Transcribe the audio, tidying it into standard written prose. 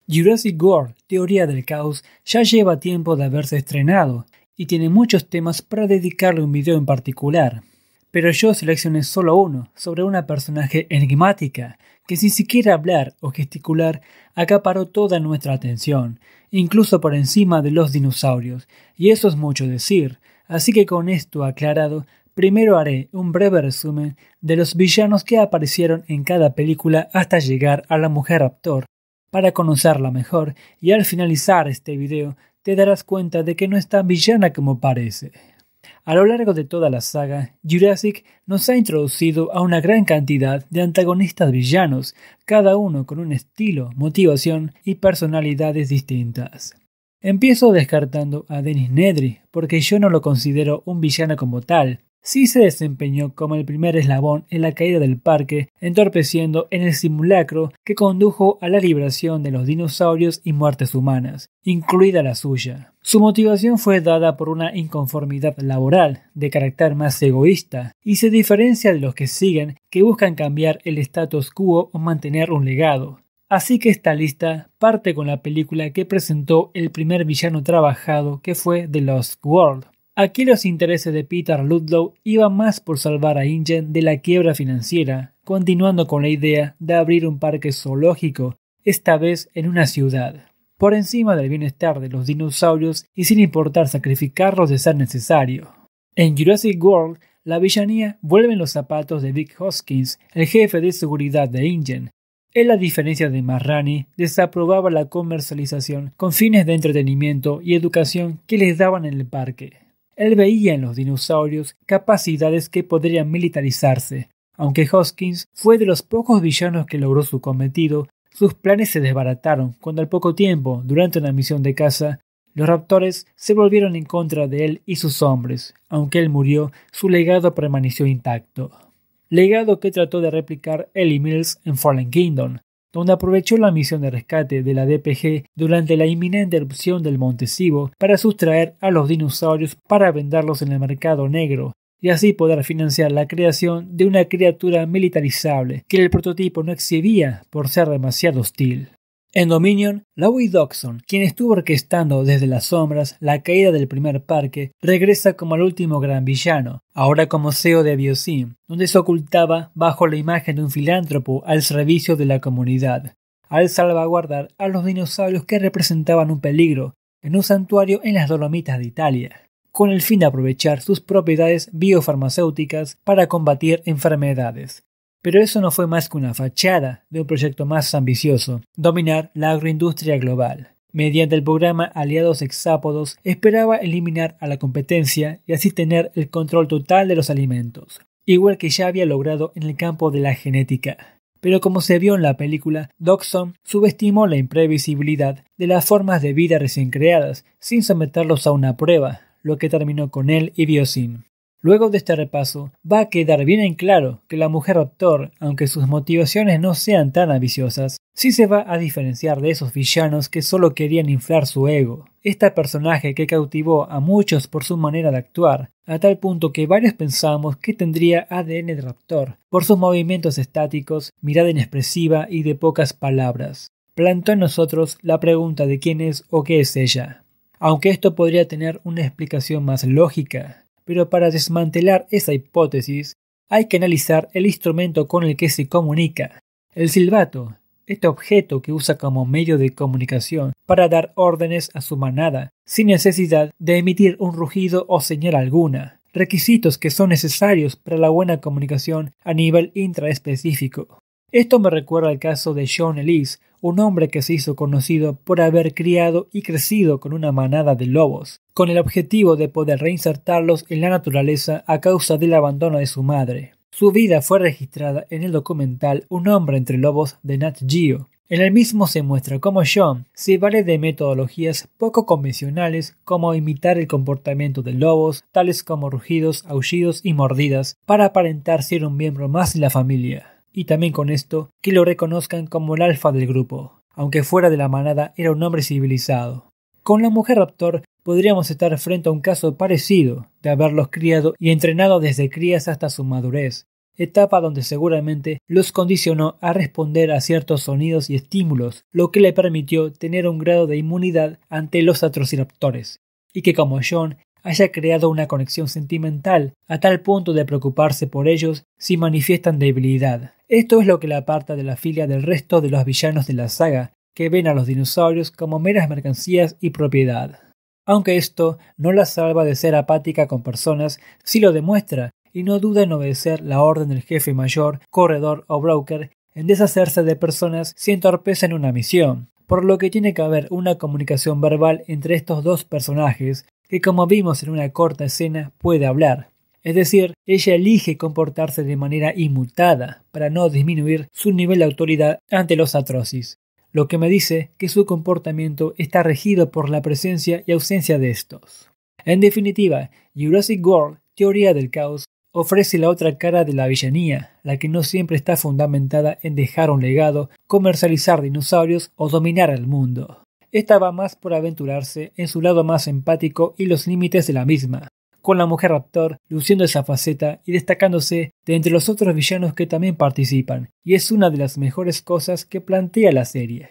Jurassic World, Teoría del Caos, ya lleva tiempo de haberse estrenado y tiene muchos temas para dedicarle un video en particular. Pero yo seleccioné solo uno, sobre una personaje enigmática, que sin siquiera hablar o gesticular acaparó toda nuestra atención, incluso por encima de los dinosaurios, y eso es mucho decir, así que con esto aclarado, primero haré un breve resumen de los villanos que aparecieron en cada película hasta llegar a la Mujer Raptor, para conocerla mejor, y al finalizar este video te darás cuenta de que no es tan villana como parece. A lo largo de toda la saga, Jurassic nos ha introducido a una gran cantidad de antagonistas villanos, cada uno con un estilo, motivación y personalidades distintas. Empiezo descartando a Dennis Nedry, porque yo no lo considero un villano como tal. Sí se desempeñó como el primer eslabón en la caída del parque, entorpeciendo en el simulacro que condujo a la liberación de los dinosaurios y muertes humanas, incluida la suya. Su motivación fue dada por una inconformidad laboral, de carácter más egoísta, y se diferencia de los que siguen, que buscan cambiar el status quo o mantener un legado. Así que esta lista parte con la película que presentó el primer villano trabajado, que fue The Lost World. Aquí los intereses de Peter Ludlow iban más por salvar a InGen de la quiebra financiera, continuando con la idea de abrir un parque zoológico, esta vez en una ciudad, por encima del bienestar de los dinosaurios y sin importar sacrificarlos de ser necesario. En Jurassic World, la villanía vuelve en los zapatos de Vic Hoskins, el jefe de seguridad de InGen. Él, a diferencia de Marrani, desaprobaba la comercialización con fines de entretenimiento y educación que les daban en el parque. Él veía en los dinosaurios capacidades que podrían militarizarse. Aunque Hoskins fue de los pocos villanos que logró su cometido, sus planes se desbarataron cuando al poco tiempo, durante una misión de caza, los raptores se volvieron en contra de él y sus hombres. Aunque él murió, su legado permaneció intacto. Legado que trató de replicar Ellie Mills en Fallen Kingdom, donde aprovechó la misión de rescate de la DPG durante la inminente erupción del Monte Sibo para sustraer a los dinosaurios para venderlos en el mercado negro y así poder financiar la creación de una criatura militarizable que el prototipo no exhibía por ser demasiado hostil. En Dominion, Louie Dodson, quien estuvo orquestando desde las sombras la caída del primer parque, regresa como el último gran villano, ahora como CEO de Biosyn, donde se ocultaba bajo la imagen de un filántropo al servicio de la comunidad, al salvaguardar a los dinosaurios que representaban un peligro en un santuario en las Dolomitas de Italia, con el fin de aprovechar sus propiedades biofarmacéuticas para combatir enfermedades. Pero eso no fue más que una fachada de un proyecto más ambicioso: dominar la agroindustria global. Mediante el programa Aliados Hexápodos esperaba eliminar a la competencia y así tener el control total de los alimentos, igual que ya había logrado en el campo de la genética. Pero como se vio en la película, Dodson subestimó la imprevisibilidad de las formas de vida recién creadas, sin someterlos a una prueba, lo que terminó con él y Biosyn. Luego de este repaso, va a quedar bien en claro que la Mujer Raptor, aunque sus motivaciones no sean tan ambiciosas, sí se va a diferenciar de esos villanos que solo querían inflar su ego. Este personaje que cautivó a muchos por su manera de actuar, a tal punto que varios pensamos que tendría ADN de Raptor, por sus movimientos estáticos, mirada inexpresiva y de pocas palabras. Plantó en nosotros la pregunta de quién es o qué es ella. Aunque esto podría tener una explicación más lógica, pero para desmantelar esa hipótesis hay que analizar el instrumento con el que se comunica, el silbato, este objeto que usa como medio de comunicación para dar órdenes a su manada, sin necesidad de emitir un rugido o señal alguna, requisitos que son necesarios para la buena comunicación a nivel intraespecífico. Esto me recuerda al caso de John Ellis, un hombre que se hizo conocido por haber criado y crecido con una manada de lobos, con el objetivo de poder reinsertarlos en la naturaleza a causa del abandono de su madre. Su vida fue registrada en el documental Un hombre entre lobos de Nat Geo. En el mismo se muestra cómo John se vale de metodologías poco convencionales como imitar el comportamiento de lobos, tales como rugidos, aullidos y mordidas, para aparentar ser un miembro más de la familia. Y también con esto, que lo reconozcan como el alfa del grupo, aunque fuera de la manada era un hombre civilizado. Con la Mujer Raptor podríamos estar frente a un caso parecido, de haberlos criado y entrenado desde crías hasta su madurez, etapa donde seguramente los condicionó a responder a ciertos sonidos y estímulos, lo que le permitió tener un grado de inmunidad ante los atrociraptores, y que como John haya creado una conexión sentimental a tal punto de preocuparse por ellos si manifiestan debilidad. Esto es lo que la aparta de la filia del resto de los villanos de la saga, que ven a los dinosaurios como meras mercancías y propiedad. Aunque esto no la salva de ser apática con personas, sí lo demuestra, y no duda en obedecer la orden del jefe mayor, corredor o broker, en deshacerse de personas si entorpecen una misión, por lo que tiene que haber una comunicación verbal entre estos dos personajes, que como vimos en una corta escena puede hablar. Es decir, ella elige comportarse de manera inmutada para no disminuir su nivel de autoridad ante los Atrocis, lo que me dice que su comportamiento está regido por la presencia y ausencia de estos. En definitiva, Jurassic World, Teoría del Caos, ofrece la otra cara de la villanía, la que no siempre está fundamentada en dejar un legado, comercializar dinosaurios o dominar el mundo. Esta va más por aventurarse en su lado más empático y los límites de la misma, con la mujer raptor luciendo esa faceta y destacándose de entre los otros villanos que también participan, y es una de las mejores cosas que plantea la serie.